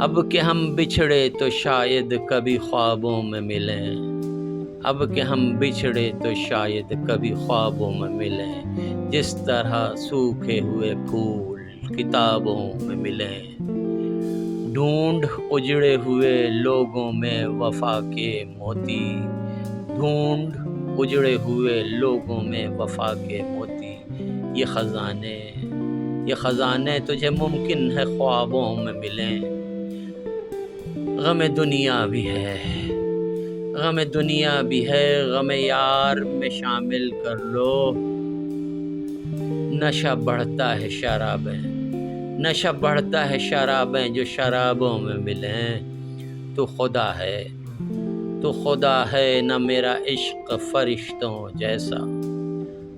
اب کہ ہم بچھڑے تو شاید کبھی خوابوں میں ملیں، اب کہ ہم بچھڑے تو شاید کبھی خوابوں میں ملیں، جس طرح سوکھے ہوئے پھول کتابوں میں ملیں، ڈھونڈ اجڑے ہوئے لوگوں میں وفا کے موتی، ڈھونڈ اجڑے ہوئے لوگوں میں وفا کے موتی، یہ خزانے تجھے ممکن ہے خوابوں میں ملیں۔ غم دنیا بھی ہے، غم دنیا بھی ہے، غم یار میں شامل کر لو، نشہ بڑھتا ہے شرابیں، نشہ بڑھتا ہے شرابیں جو شرابوں میں ملیں، تو خدا ہے، تو خدا ہے نہ میرا عشق فرشتوں جیسا،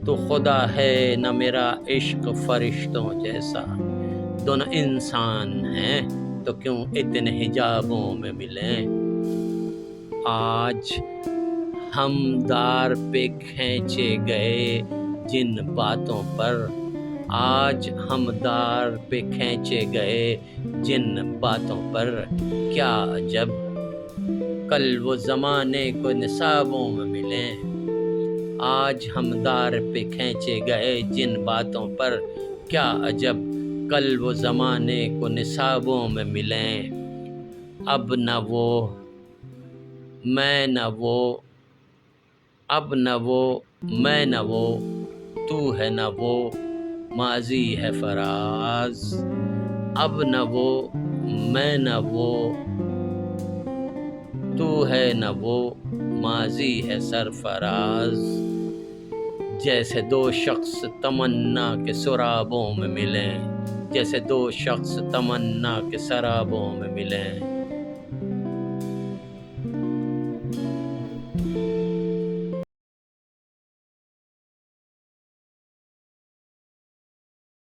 تو خدا ہے نہ میرا عشق فرشتوں جیسا، دونوں انسان ہیں تو کیوں اتنے حجابوں میں ملیں۔ آج ہم دار پہ کھینچے گئے جن باتوں پر، آج ہم دار پہ کھینچے گئے جن باتوں پر، کیا عجب کل وہ زمانے کو نصابوں میں ملیں۔ آج ہم دار پہ کھینچے گئے جن باتوں پر، کیا عجب کل وہ زمانے کو نصابوں میں ملیں۔ اب نہ وہ میں نہ وہ، اب نہ وہ میں نہ وہ، تو ہے نہ وہ، ماضی ہے فراز، اب نہ وہ میں نہ وہ، تو ہے نہ وہ، ماضی ہے سرفراز، جیسے دو شخص تمنا کے سرابوں میں ملیں، جیسے دو شخص تمنا کے سرابوں میں ملیں۔